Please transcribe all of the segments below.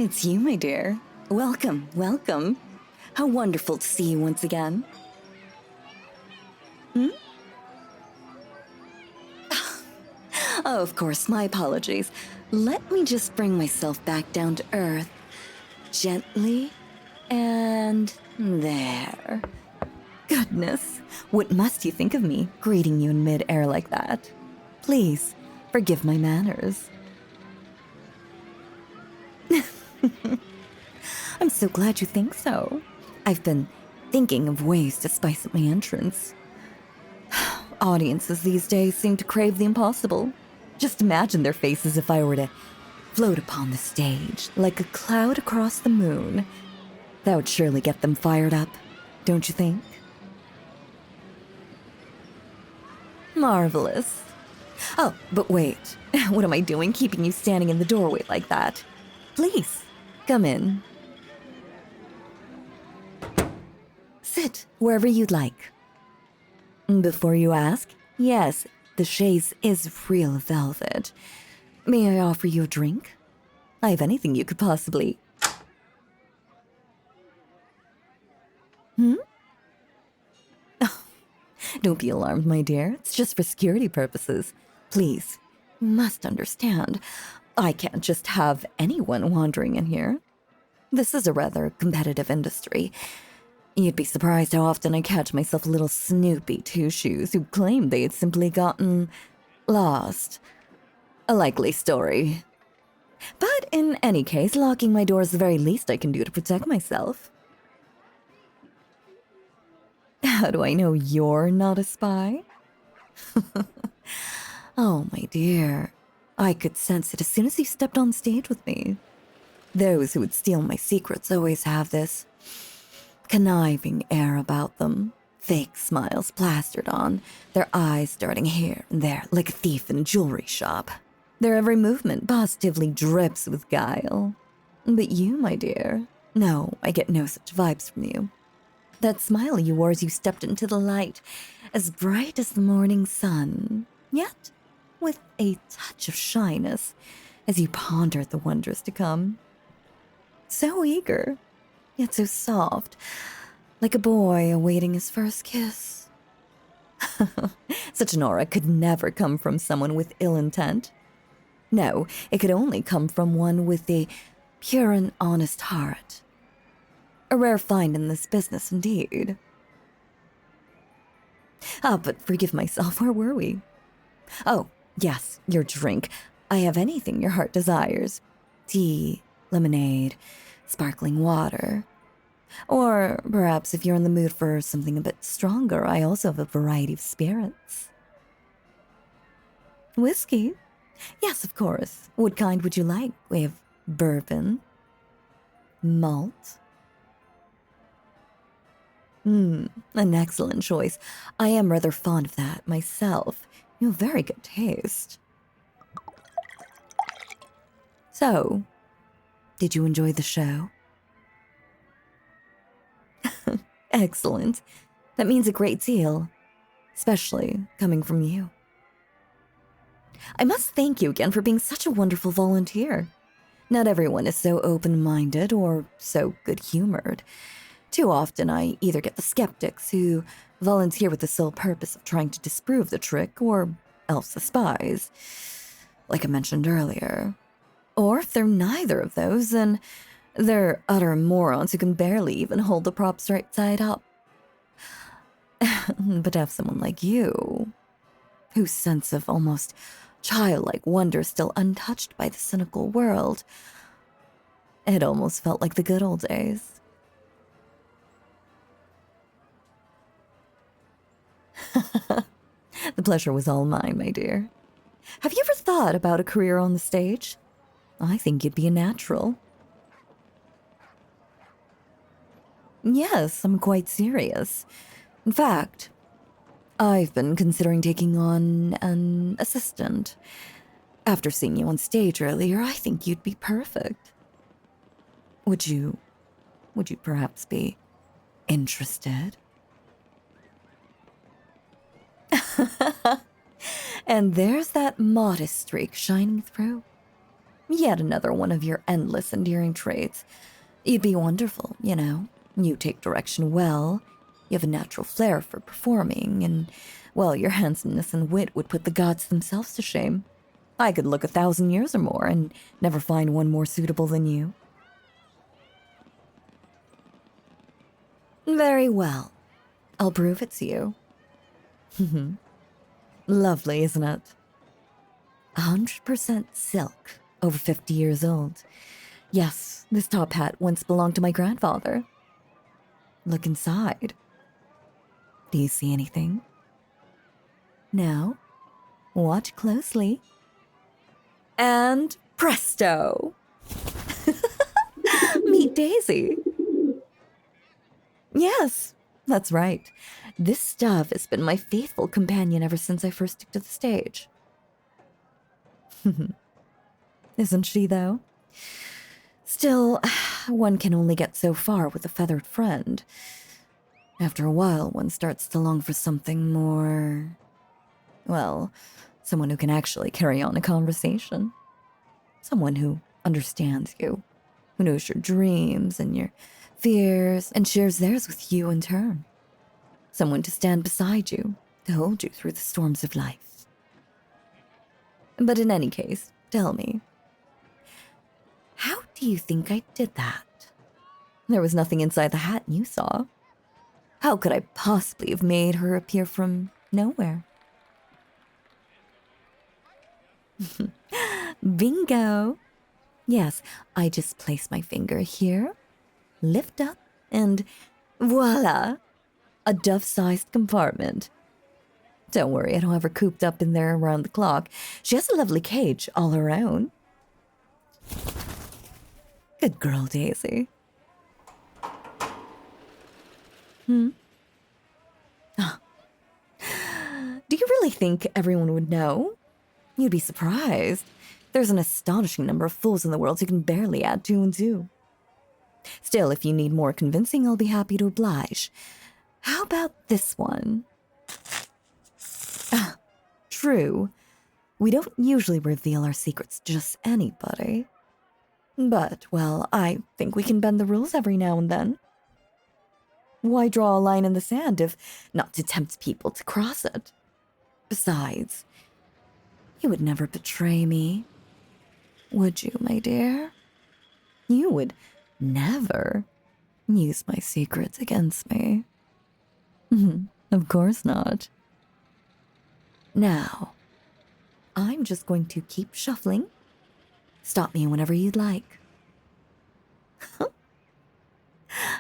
It's you, my dear. Welcome, welcome. How wonderful to see you once again. Oh, of course, my apologies. Let me just bring myself back down to earth. Gently, and there. Goodness, what must you think of me, greeting you in mid-air like that? Please, forgive my manners. I'm so glad you think so. I've been thinking of ways to spice up my entrance. Audiences these days seem to crave the impossible. Just imagine their faces if I were to float upon the stage like a cloud across the moon. That would surely get them fired up, don't you think? Marvelous. Oh, but wait. What am I doing keeping you standing in the doorway like that? Please, come in. Sit wherever you'd like. Before you ask, yes, the chaise is real velvet. May I offer you a drink? I have anything you could possibly... Oh, don't be alarmed, my dear. It's just for security purposes. Please, you must understand. I can't just have anyone wandering in here. This is a rather competitive industry. You'd be surprised how often I catch myself little snoopy two-shoes who claim they had simply gotten lost. A likely story. But in any case, locking my door is the very least I can do to protect myself. How do I know you're not a spy? Oh, my dear. I could sense it as soon as you stepped on stage with me. Those who would steal my secrets always have this conniving air about them. Fake smiles plastered on, their eyes darting here and there like a thief in a jewelry shop. Their every movement positively drips with guile. But you, my dear, no, I get no such vibes from you. That smile you wore as you stepped into the light, as bright as the morning sun, yet with a touch of shyness as you pondered the wonders to come. So eager, yet so soft, like a boy awaiting his first kiss. Such an aura could never come from someone with ill intent. No, it could only come from one with a pure and honest heart. A rare find in this business, indeed. But forgive myself, where were we? Oh, yes, your drink. I have anything your heart desires. Tea, lemonade, sparkling water. Or perhaps if you're in the mood for something a bit stronger, I also have a variety of spirits. Whiskey? Yes, of course. What kind would you like? We have bourbon, malt. An excellent choice. I am rather fond of that myself. You have very good taste. So, did you enjoy the show? Excellent. That means a great deal, especially coming from you. I must thank you again for being such a wonderful volunteer. Not everyone is so open-minded or so good-humored. Too often I either get the skeptics who volunteer with the sole purpose of trying to disprove the trick, or else the spies, like I mentioned earlier. Or if they're neither of those, then they're utter morons who can barely even hold the props right side up. But to have someone like you, whose sense of almost childlike wonder is still untouched by the cynical world, it almost felt like the good old days. The pleasure was all mine, my dear. Have you ever thought about a career on the stage? I think you'd be a natural. Yes, I'm quite serious. In fact, I've been considering taking on an assistant. After seeing you on stage earlier, I think you'd be perfect. Would you perhaps be interested? And there's that modest streak shining through. Yet another one of your endless endearing traits. You'd be wonderful, you know. You take direction well. You have a natural flair for performing, and, well, your handsomeness and wit would put the gods themselves to shame. I could look 1,000 years or more and never find one more suitable than you. Very well. I'll prove it's you. Lovely, isn't it? 100% silk, over 50 years old. Yes, this top hat once belonged to my grandfather. Look inside. Do you see anything? Now, watch closely. And presto! Meet Daisy. Yes, that's right. This stuff has been my faithful companion ever since I first took to the stage. Isn't she, though? Still, one can only get so far with a feathered friend. After a while, one starts to long for something more... well, someone who can actually carry on a conversation. Someone who understands you, who knows your dreams and your fears and shares theirs with you in turn. Someone to stand beside you, to hold you through the storms of life. But in any case, tell me, how do you think I did that? There was nothing inside the hat you saw. How could I possibly have made her appear from nowhere? Bingo! Yes, I just place my finger here, lift up, and voila! A dove-sized compartment. Don't worry, I don't have her cooped up in there around the clock. She has a lovely cage all her own. Good girl, Daisy. Do you really think everyone would know? You'd be surprised. There's an astonishing number of fools in the world who can barely add 2 and 2. Still, if you need more convincing, I'll be happy to oblige. How about this one? True. We don't usually reveal our secrets to just anybody. But, well, I think we can bend the rules every now and then. Why draw a line in the sand if not to tempt people to cross it? Besides, you would never betray me, would you, my dear? You would never use my secrets against me. Of course not. Now, I'm just going to keep shuffling. Stop me whenever you'd like.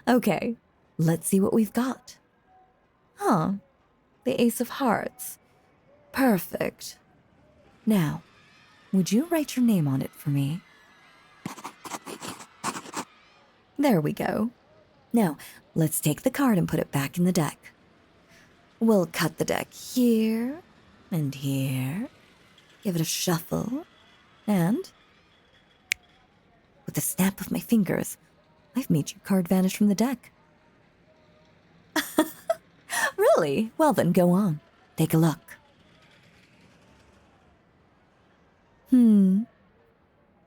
Okay, let's see what we've got. The Ace of Hearts. Perfect. Now, would you write your name on it for me? There we go. Now, let's take the card and put it back in the deck. We'll cut the deck here and here. Give it a shuffle. And, with a snap of my fingers, I've made your card vanish from the deck. Really? Well then, go on. Take a look.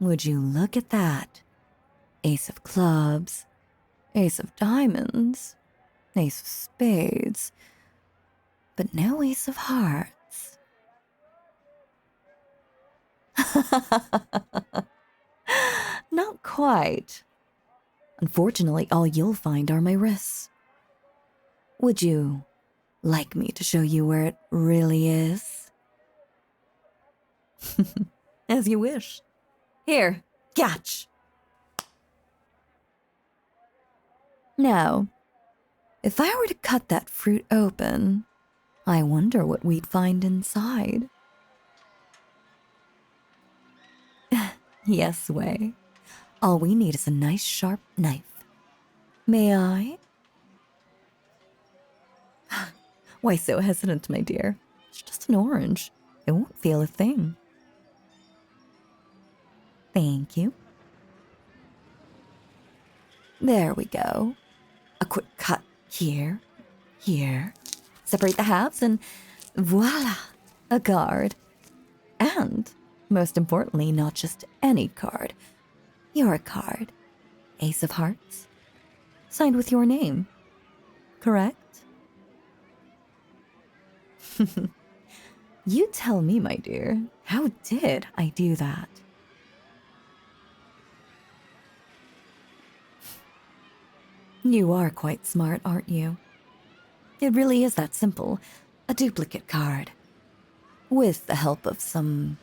Would you look at that? Ace of clubs, Ace of diamonds, Ace of spades, but no Ace of hearts. Not quite. Unfortunately, all you'll find are my wrists. Would you like me to show you where it really is? As you wish. Here, catch. Now, if I were to cut that fruit open, I wonder what we'd find inside. Yes, Way. All we need is a nice sharp knife. May I? Why so hesitant, my dear? It's just an orange. It won't feel a thing. Thank you. There we go. A quick cut here, here. Separate the halves and voila, a card. And most importantly, not just any card. Your card. Ace of Hearts. Signed with your name. Correct? You tell me, my dear. How did I do that? You are quite smart, aren't you? It really is that simple. A duplicate card. With the help of some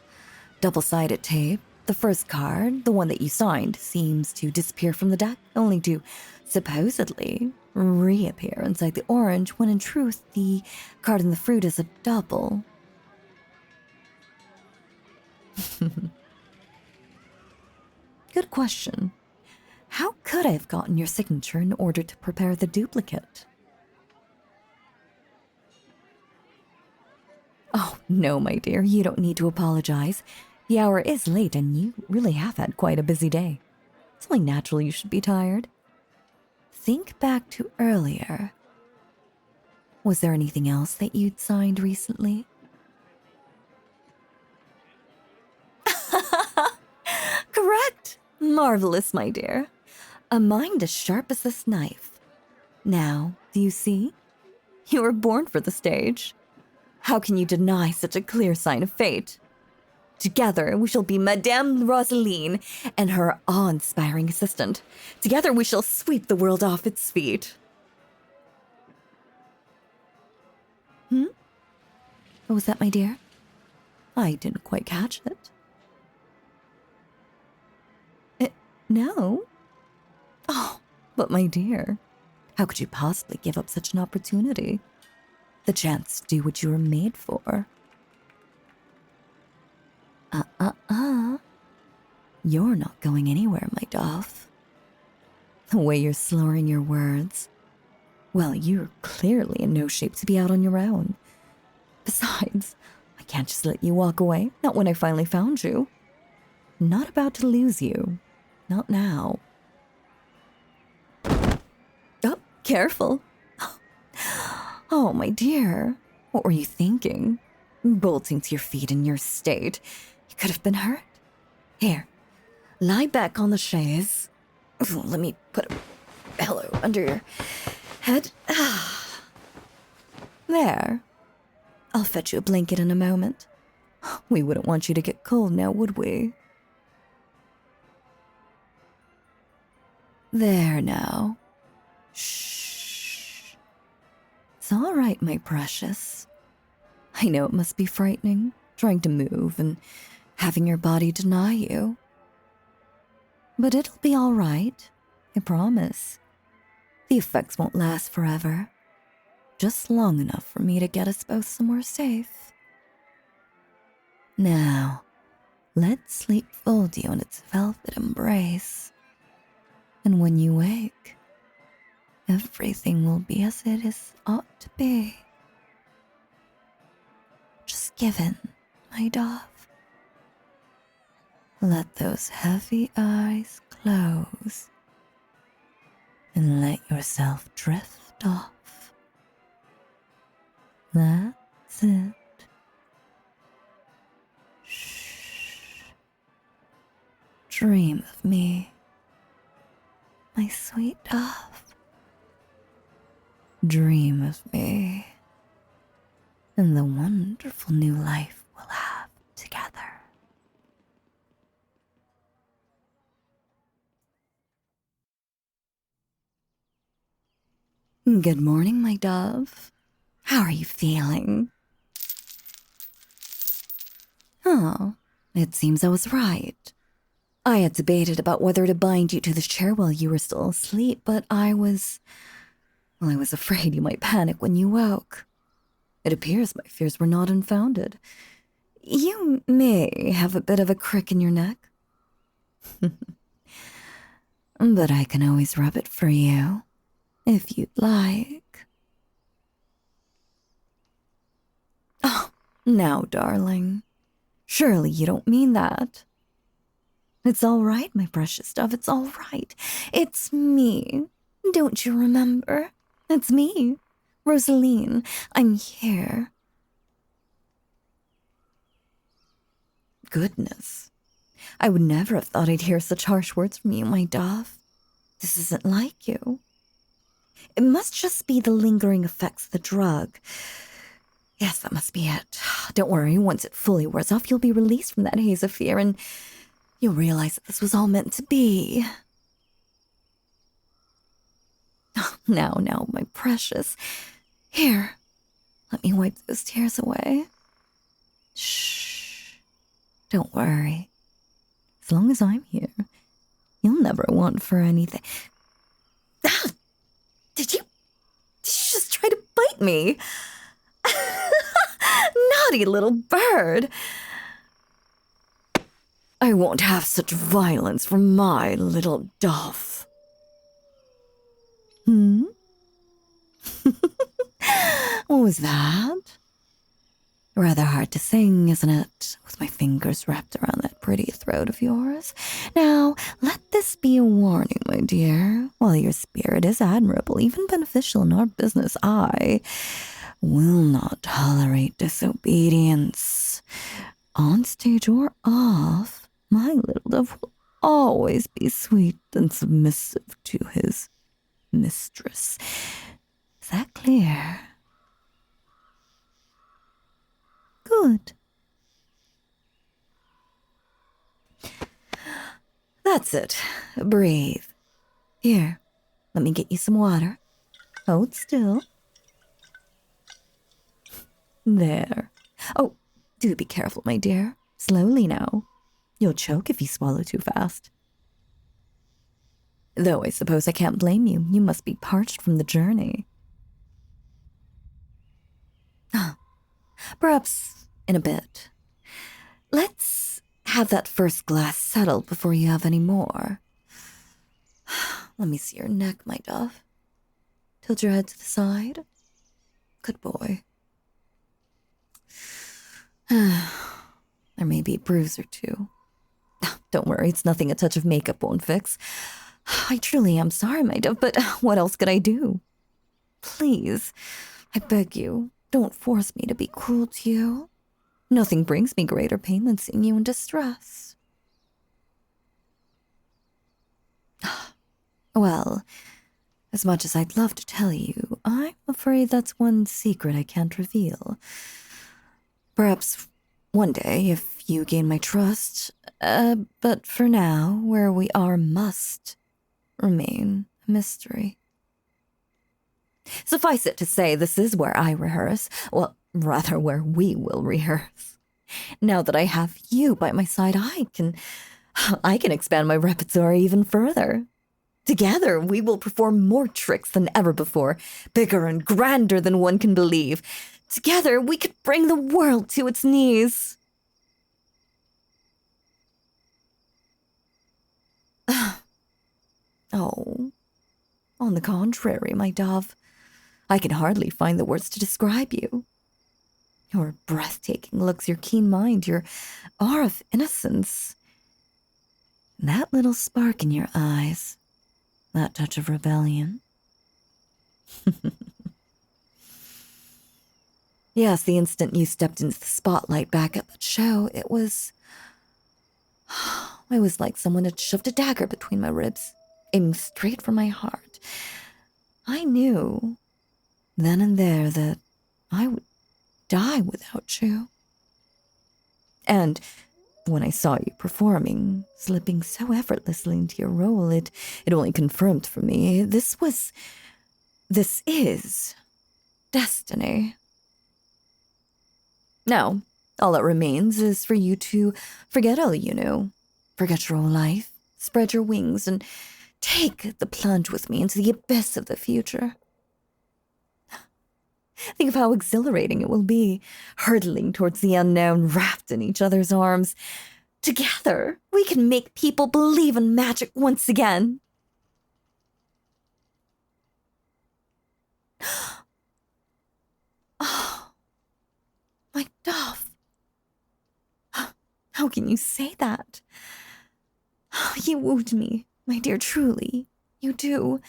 double-sided tape, the first card, the one that you signed, seems to disappear from the deck, only to supposedly reappear inside the orange, when in truth the card in the fruit is a double. Good question. How could I have gotten your signature in order to prepare the duplicate? Oh, no, my dear, you don't need to apologize. The hour is late and you really have had quite a busy day. It's only natural you should be tired. Think back to earlier. Was there anything else that you'd signed recently? Correct! Marvelous, my dear. A mind as sharp as this knife. Now, do you see? You were born for the stage. How can you deny such a clear sign of fate? Together, we shall be Madame Rosaline and her awe-inspiring assistant. Together, we shall sweep the world off its feet. What was that, my dear? I didn't quite catch it. No? Oh, but my dear, how could you possibly give up such an opportunity? The chance to do what you were made for. You're not going anywhere, my dove. The way you're slurring your words. Well, you're clearly in no shape to be out on your own. Besides, I can't just let you walk away, not when I finally found you. I'm not about to lose you. Not now. Oh, careful. Oh, my dear. What were you thinking? Bolting to your feet in your state. You could have been hurt. Here, lie back on the chaise. Let me put a pillow under your head. There. I'll fetch you a blanket in a moment. We wouldn't want you to get cold now, would we? There now. Shh. It's all right, my precious. I know it must be frightening, trying to move and having your body deny you. But it'll be all right, I promise. The effects won't last forever. Just long enough for me to get us both somewhere safe. Now, let sleep fold you in its velvet embrace. And when you wake, everything will be as it is ought to be. Just give in, my dove. Let those heavy eyes close and let yourself drift off. That's it. Shh. Dream of me, my sweet dove. Dream of me and the wonderful new life we'll have together. Good morning, my dove. How are you feeling? Oh, it seems I was right. I had debated about whether to bind you to the chair while you were still asleep, but I was afraid you might panic when you woke. It appears my fears were not unfounded. You may have a bit of a crick in your neck. But I can always rub it for you, if you'd like. Oh, now, darling. Surely you don't mean that. It's all right, my precious dove, it's all right. It's me. Don't you remember? It's me, Rosaline. I'm here. Goodness. I would never have thought I'd hear such harsh words from you, my dove. This isn't like you. It must just be the lingering effects of the drug. Yes, that must be it. Don't worry, once it fully wears off, you'll be released from that haze of fear, and you'll realize that this was all meant to be. Now, my precious. Here, let me wipe those tears away. Shh. Don't worry. As long as I'm here, you'll never want for anything. Ah! Did you just try to bite me? Naughty little bird. I won't have such violence from my little dove. What was that? Rather hard to sing, isn't it? With my fingers wrapped around that pretty throat of yours. Now, let this be a warning, my dear. While your spirit is admirable, even beneficial in our business, I will not tolerate disobedience. On stage or off, my little dove will always be sweet and submissive to his mistress. Is that clear? Good. That's it. Breathe. Here, let me get you some water. Hold still. There. Oh, do be careful, my dear. Slowly now. You'll choke if you swallow too fast. Though I suppose I can't blame you. You must be parched from the journey. Perhaps in a bit. Let's have that first glass settled before you have any more. Let me see your neck, my dove. Tilt your head to the side. Good boy. There may be a bruise or two. Don't worry, it's nothing a touch of makeup won't fix. I truly am sorry, my dove, but what else could I do? Please, I beg you, don't force me to be cruel to you. Nothing brings me greater pain than seeing you in distress. Well, as much as I'd love to tell you, I'm afraid that's one secret I can't reveal. Perhaps one day, if you gain my trust, but for now, where we are must remain a mystery. Suffice it to say, this is where I rehearse. Well, rather where we will rehearse. Now that I have you by my side, I can expand my repertoire even further. Together, we will perform more tricks than ever before, bigger and grander than one can believe. Together, we could bring the world to its knees. Oh, on the contrary, my dove, I can hardly find the words to describe you. Your breathtaking looks, your keen mind, your aura of innocence, and that little spark in your eyes, that touch of rebellion. Yes, the instant you stepped into the spotlight back at that show, it was like someone had shoved a dagger between my ribs, aiming straight for my heart. I knew, then and there, that I would die without you. And when I saw you performing, slipping so effortlessly into your role, it only confirmed for me, this is destiny. Now, all that remains is for you to forget all you knew, forget your own life, spread your wings, and take the plunge with me into the abyss of the future. Think of how exhilarating it will be, hurtling towards the unknown, wrapped in each other's arms. Together, we can make people believe in magic once again. Oh, my dove. How can you say that? You wooed me, my dear, truly. You do.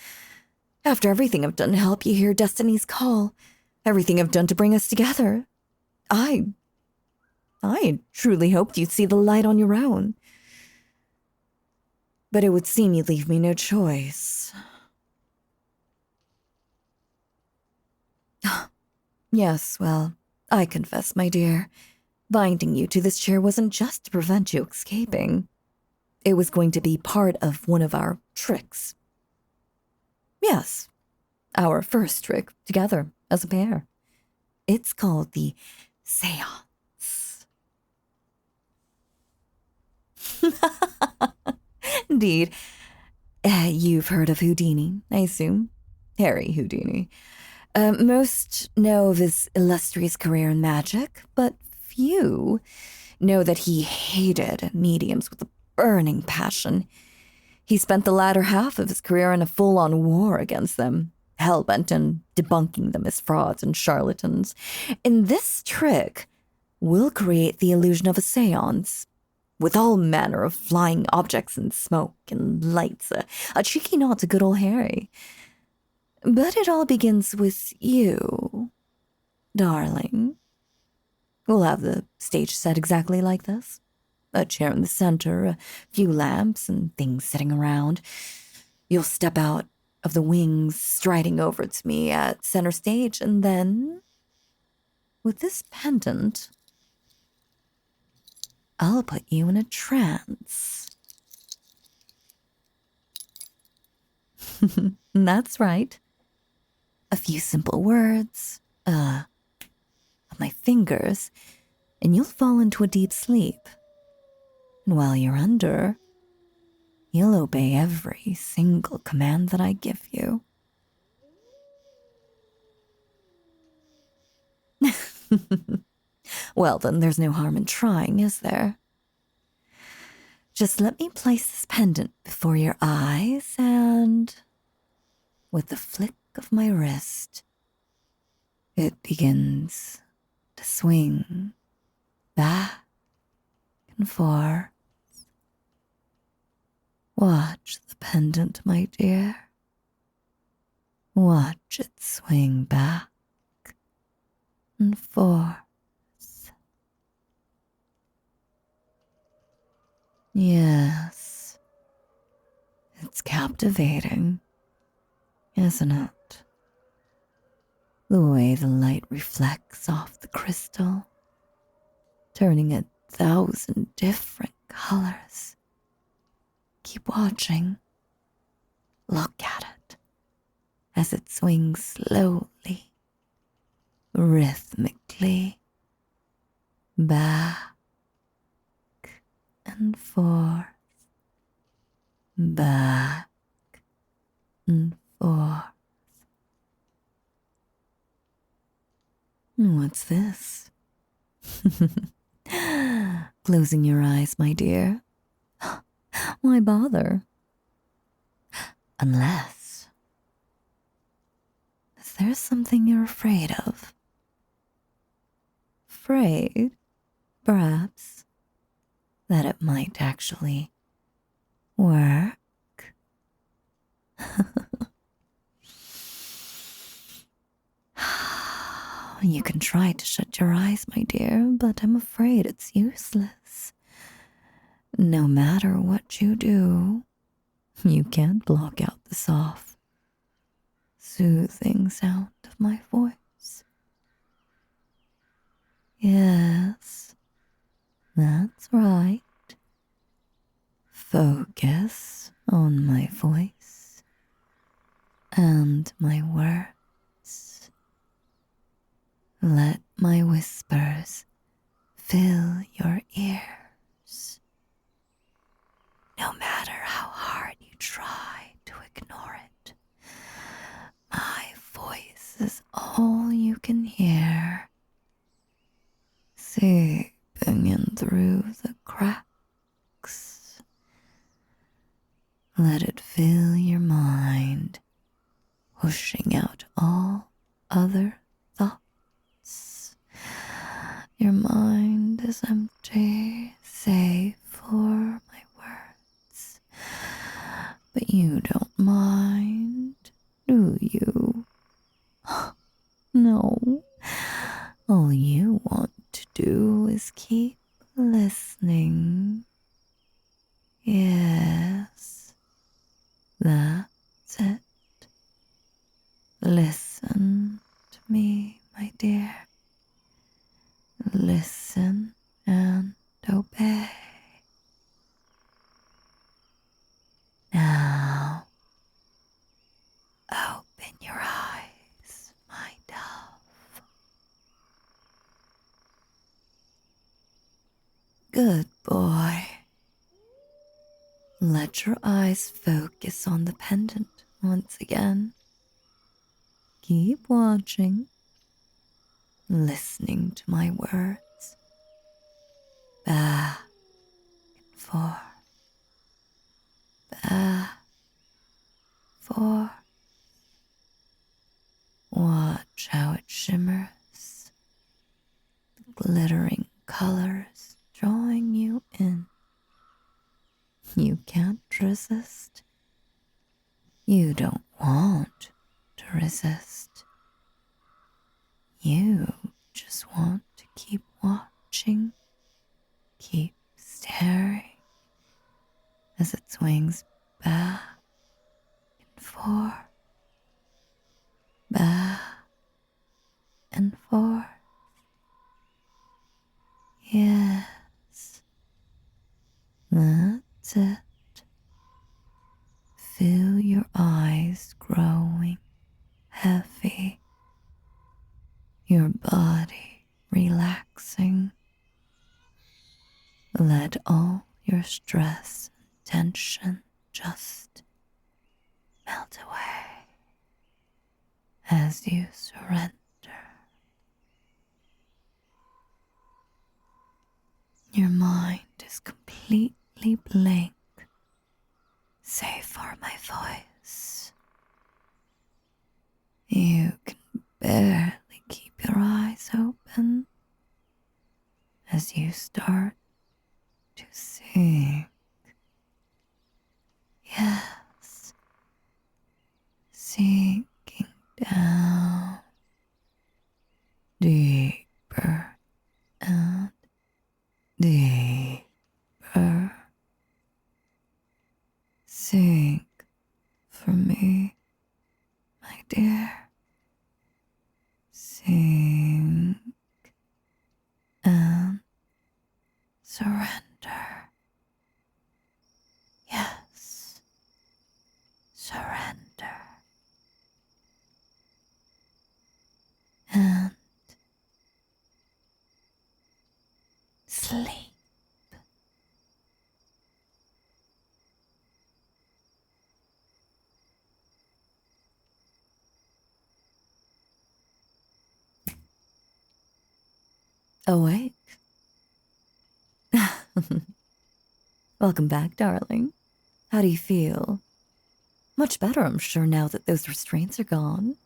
After everything I've done to help you hear destiny's call, everything I've done to bring us together, I I truly hoped you'd see the light on your own. But it would seem you leave me no choice. Yes, well, I confess, my dear, binding you to this chair wasn't just to prevent you escaping. It was going to be part of one of our tricks. Yes, our first trick together as a pair. It's called the seance. Indeed. You've heard of Houdini, I assume? Harry Houdini. Most know of his illustrious career in magic, but few know that he hated mediums with a burning passion. He spent the latter half of his career in a full-on war against them, hell-bent on debunking them as frauds and charlatans. In this trick, we'll create the illusion of a seance, with all manner of flying objects and smoke and lights, a cheeky nod to good old Harry. But it all begins with you, darling. We'll have the stage set exactly like this. A chair in the center, a few lamps and things sitting around. You'll step out of the wings, striding over to me at center stage, and then, with this pendant, I'll put you in a trance. That's right. A few simple words, of my fingers, and you'll fall into a deep sleep. And while you're under, you'll obey every single command that I give you. Well, then there's no harm in trying, is there? Just let me place this pendant before your eyes, and with the flick of my wrist, it begins to swing back and forth. Watch the pendant, my dear. Watch it swing back and forth. Yes, it's captivating, isn't it? The way the light reflects off the crystal, turning 1,000 different colors. Keep watching. Look at it as it swings slowly, rhythmically, back and forth, back and forth. What's this? Closing your eyes, my dear. Why bother? Unless... Is there something you're afraid of? Afraid, perhaps, that it might actually work? You can try to shut your eyes, my dear, but I'm afraid it's useless. No matter what you do, you can't block out the soft, soothing sound of my voice. Yes, that's right. Focus on my voice and my words. Let my whispers fill your ears. No matter how hard you try to ignore it, my voice is all you can hear, seeping in through the cracks. Let it fill your mind, pushing out all other thoughts. Your mind is empty, save for my words. But you don't mind, do you? No. All you want to do is keep listening. Yes, that's it. Listen to me, my dear. Listen and obey. Now, open your eyes, my dove. Good boy. Let your eyes focus on the pendant once again. Keep watching, listening to my words. Back and forth. Back, forth. Watch how it shimmers. The glittering colors drawing you in. You can't resist. You don't want to resist. You just want to keep watching, keep staring as it swings back and forth, back and forth. Yes, that's it. Feel your eyes growing heavy, your body relaxing. Let all your stress and tension just melt away as you surrender. Your mind is completely blank, save for my voice. You can barely keep your eyes open as you start to sink. Yes, sinking down deeper and deeper. Sink for me, my dear. Sink and surrender. Yes, surrender. And sleep. Awake. Welcome back, darling. How do you feel? Much better, I'm sure, now that those restraints are gone.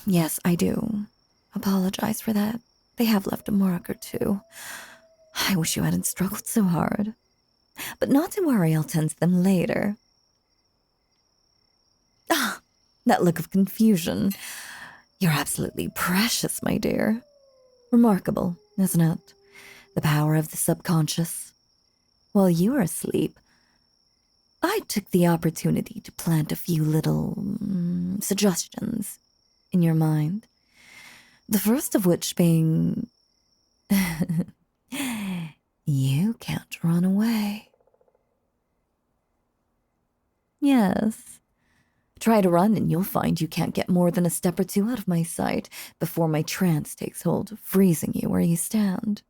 Yes, I do. Apologize for that. They have left a mark or two. I wish you hadn't struggled so hard. But not to worry, I'll tend to them later. Ah, that look of confusion. You're absolutely precious, my dear. Remarkable, isn't it? The power of the subconscious. While you were asleep, I took the opportunity to plant a few little suggestions in your mind. The first of which being, you can't run away. Yes. Try to run and you'll find you can't get more than a step or two out of my sight before my trance takes hold, freezing you where you stand.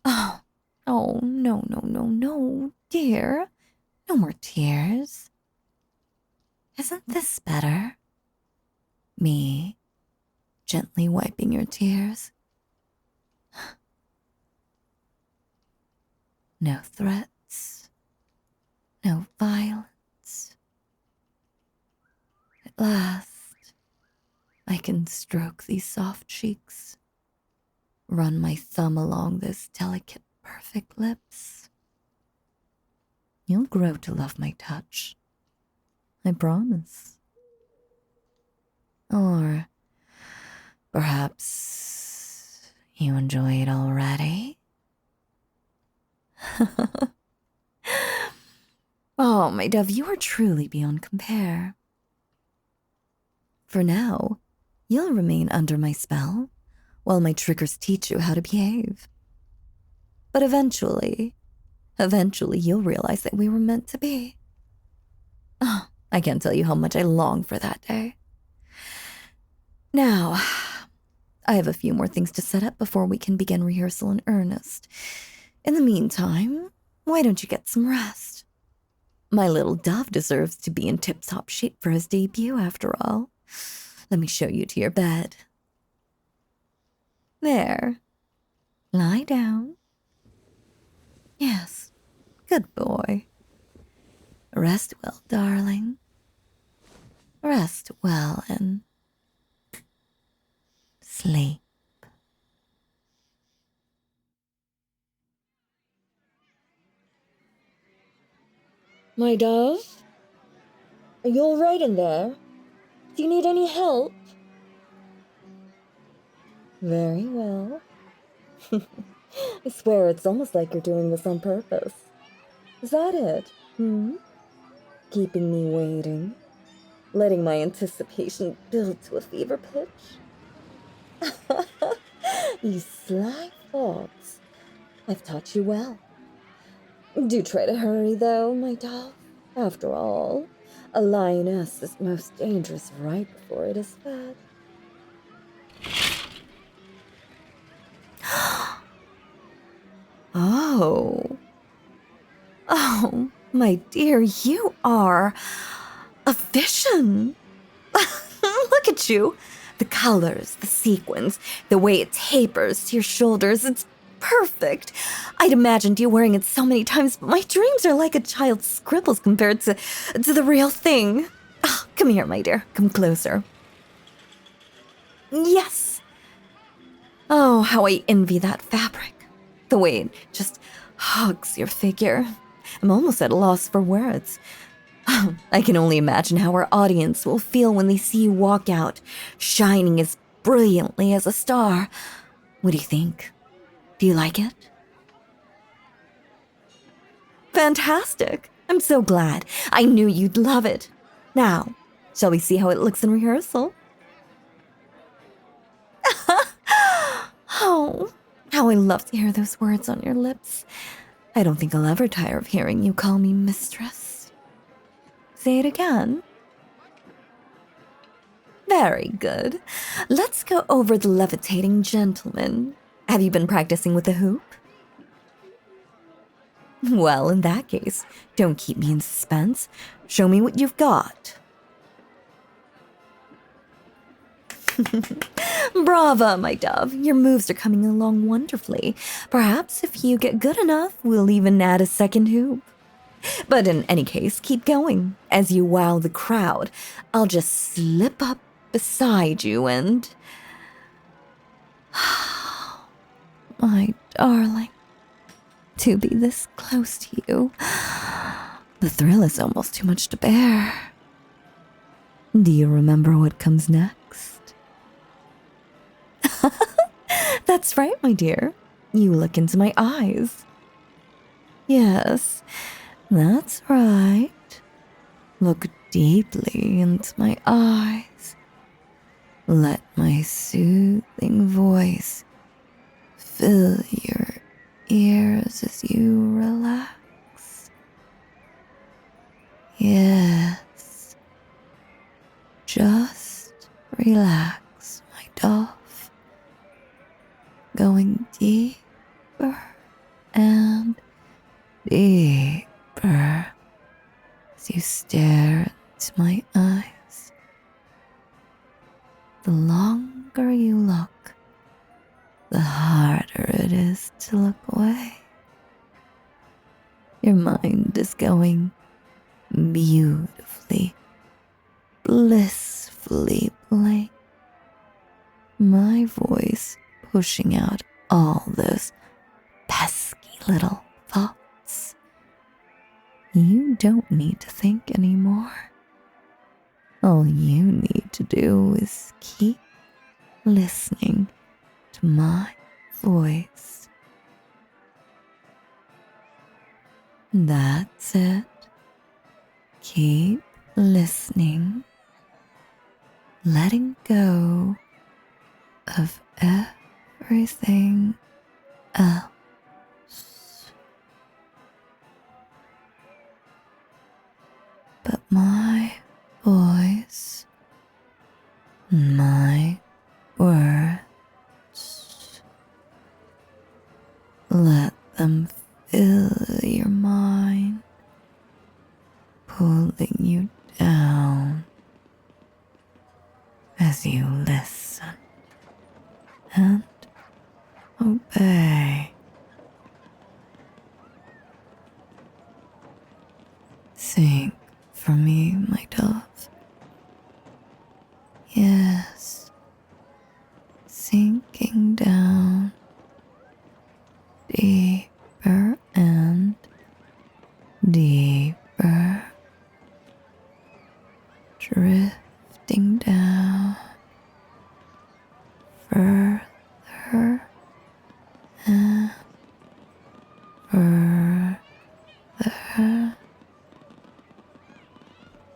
Oh, no, dear. No more tears. Isn't this better? Me, gently wiping your tears. No threats. No violence. At last, I can stroke these soft cheeks, run my thumb along those delicate, perfect lips. You'll grow to love my touch. I promise. Or Perhaps you enjoy it already? Oh, my dove, you are truly beyond compare. For now, you'll remain under my spell while my triggers teach you how to behave. But eventually you'll realize that we were meant to be. Oh, I can't tell you how much I long for that day. Now, I have a few more things to set up before we can begin rehearsal in earnest. In the meantime, why don't you get some rest? My little dove deserves to be in tip-top shape for his debut, after all. Let me show you to your bed. There. Lie down. Yes, good boy. Rest well, darling. Rest well and sleep. My dove? Are you all right in there? Do you need any help? Very well. I swear it's almost like you're doing this on purpose. Is that it? Keeping me waiting? Letting my anticipation build to a fever pitch? You sly fox. I've taught you well. Do try to hurry, though, my dove. After all, a lioness is most dangerous right before it is fed. Oh, my dear, you are a vision. Look at you. The colors, the sequins, the way it tapers to your shoulders, it's perfect. I'd imagined you wearing it so many times, but my dreams are like a child's scribbles compared to the real thing. Oh, come here, my dear. Come closer. Yes. Oh, how I envy that fabric. The way it just hugs your figure. I'm almost at a loss for words. I can only imagine how our audience will feel when they see you walk out, shining as brilliantly as a star. What do you think? Do you like it? Fantastic! I'm so glad. I knew you'd love it. Now, shall we see how it looks in rehearsal? Oh, how I love to hear those words on your lips. I don't think I'll ever tire of hearing you call me mistress. Say it again. Very good. Let's go over the levitating gentleman. Have you been practicing with the hoop? Well, in that case, don't keep me in suspense. Show me what you've got. Brava, my dove. Your moves are coming along wonderfully. Perhaps if you get good enough, we'll even add a second hoop. But in any case, keep going. As you wow the crowd, I'll just slip up beside you and... My darling, to be this close to you, the thrill is almost too much to bear. Do you remember what comes next? That's right, my dear. You look into my eyes. Yes, that's right. Look deeply into my eyes. Let my soothing voice fill your ears as you relax. Yes, just relax, my dove. Going deeper and deeper as you stare into my eyes. The longer you look, the harder it is to look away. Your mind is going beautifully, blissfully blank. My voice pushing out all those pesky little thoughts. You don't need to think anymore. All you need to do is keep listening to my voice. That's it. Keep listening, letting go of everything else. But my voice, my words, let them fill your mind, pulling you down as you listen and obey. Sing for me, my dove. Yes, sinking down deeper and deeper, drifting down further and further.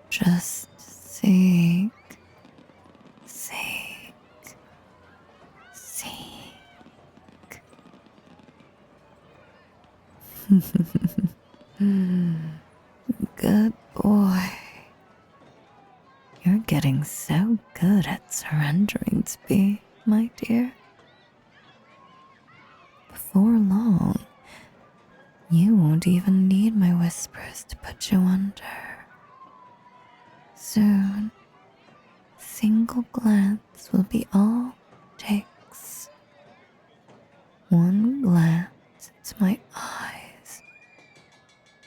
Just sink, sink, sink. Good boy. You're getting so good at surrendering to me, my dear. Before long, you won't even need my whispers to put you under. Soon, a single glance will be all it takes. One glance into my eyes,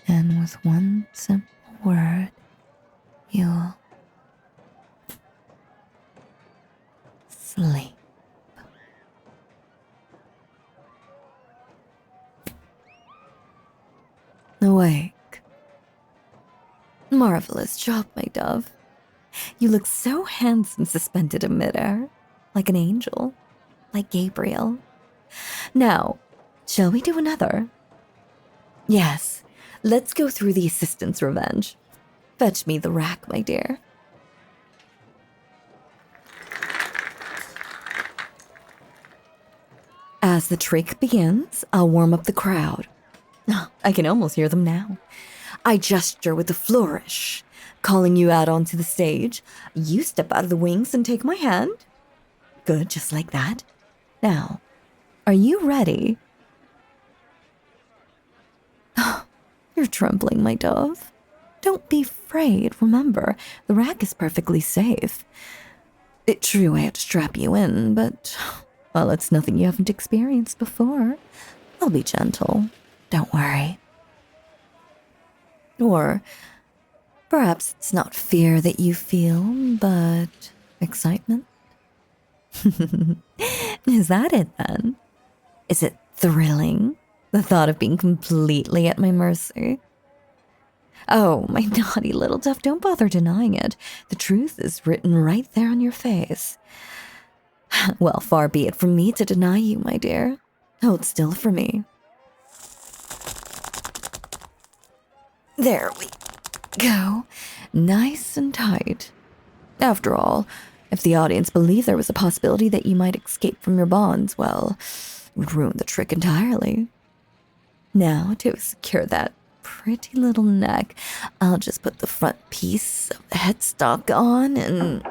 and with one simple word, you'll sleep. Awake. Marvelous job, my dove. You look so handsome suspended in midair, like an angel, like Gabriel. Now, shall we do another? Yes, let's go through the assistant's revenge. Fetch me the rack, my dear. As the trick begins, I'll warm up the crowd. I can almost hear them now. I gesture with a flourish, calling you out onto the stage. You step out of the wings and take my hand. Good, just like that. Now, are you ready? You're trembling, my dove. Don't be afraid. Remember, the rack is perfectly safe. It's true I have to strap you in, but, well, it's nothing you haven't experienced before. I'll be gentle. Don't worry. Or perhaps it's not fear that you feel, but excitement? Is that it then? Is it thrilling? The thought of being completely at my mercy? Oh, my naughty little dove, don't bother denying it. The truth is written right there on your face. Well, far be it from me to deny you, my dear. Hold still for me. There we go. Nice and tight. After all, if the audience believed there was a possibility that you might escape from your bonds, well, it would ruin the trick entirely. Now, to secure that pretty little neck, I'll just put the front piece of the headstock on and...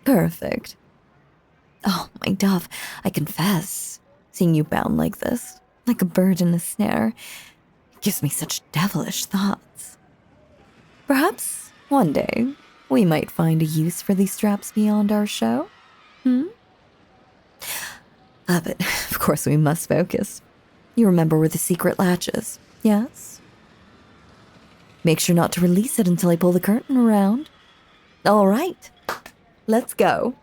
Perfect. Oh, my dove, I confess, seeing you bound like this, like a bird in a snare, gives me such devilish thoughts. Perhaps one day we might find a use for these straps beyond our show? But of course we must focus. You remember where the secret latch is, yes? Make sure not to release it until I pull the curtain around. All right, let's go.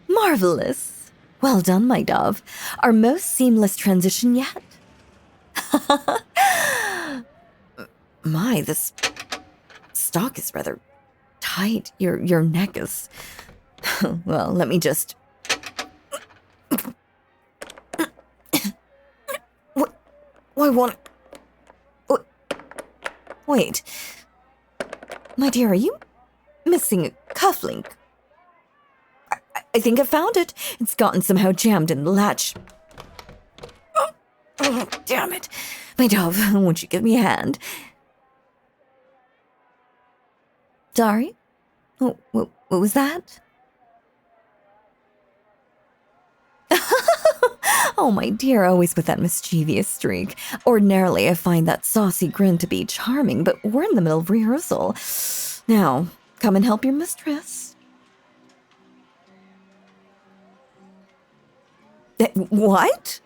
Marvelous. Well done, my dove. Our most seamless transition yet. My, this stock is rather tight. Your neck is... Well, let me just... Why won't... Wait. My dear, are you missing a cufflink? I think I found it. It's gotten somehow jammed in the latch. Oh, damn it. My dove, won't you give me a hand? Sorry? What was that? Oh, my dear, always with that mischievous streak. Ordinarily, I find that saucy grin to be charming, but we're in the middle of rehearsal. Now, come and help your mistress. What?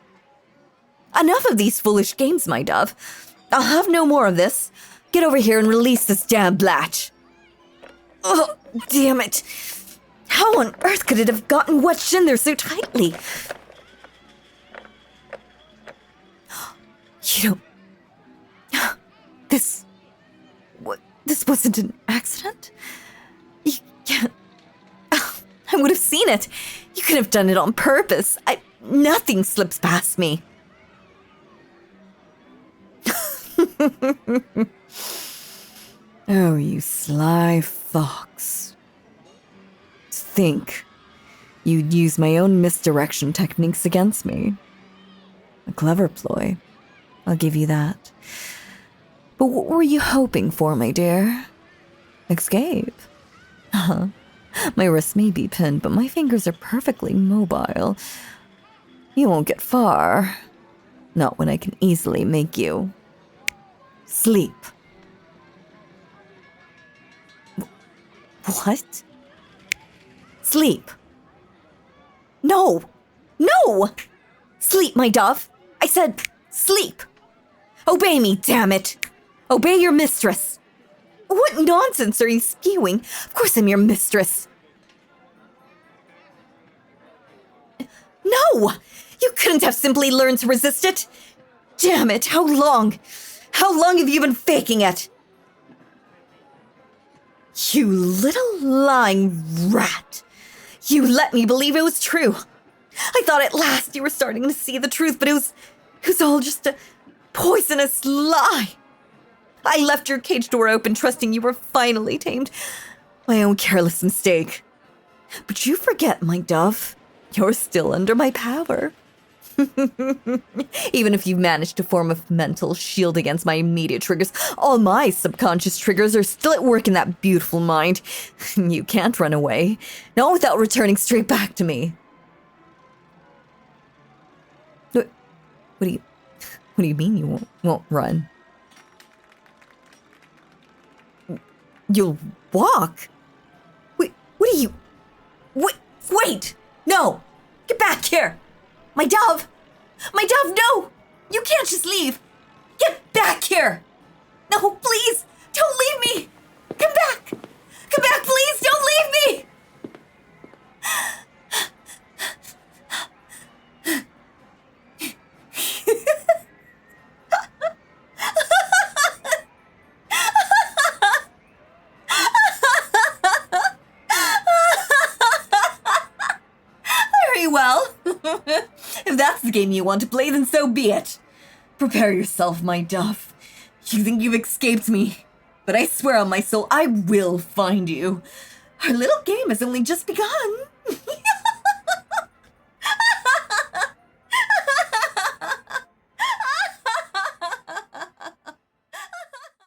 Enough of these foolish games, my dove. I'll have no more of this. Get over here and release this damned latch. Oh, damn it. How on earth could it have gotten wedged in there so tightly? You don't... This wasn't an accident? You can't... I would have seen it. You could have done it on purpose. Nothing slips past me. Oh, you sly fox. Think you'd use my own misdirection techniques against me. A clever ploy. I'll give you that. But what were you hoping for, my dear? Escape? My wrists may be pinned, but my fingers are perfectly mobile. You won't get far. Not when I can easily make you sleep. What? Sleep. No! No! Sleep, my dove. I said sleep. Obey me, damn it. Obey your mistress. What nonsense are you spewing? Of course I'm your mistress. No! You couldn't have simply learned to resist it. Damn it, how long? How long have you been faking it? You little lying rat. You let me believe it was true. I thought at last you were starting to see the truth, but it was all just a poisonous lie. I left your cage door open, trusting you were finally tamed. My own careless mistake. But you forget, my dove, you're still under my power. Even if you've managed to form a mental shield against my immediate triggers, all my subconscious triggers are still at work in that beautiful mind. You can't run away, not without returning straight back to me. What do you mean you won't run? You'll walk? Wait, what are you... Wait! No! Get back here! My dove! My dove, no! You can't just leave! Get back here! No, please! Don't leave me! Come back! Come back, please! Don't leave me! Very well. If that's the game you want to play, then so be it. Prepare yourself, my dove. You think you've escaped me, but I swear on my soul, I will find you. Our little game has only just begun.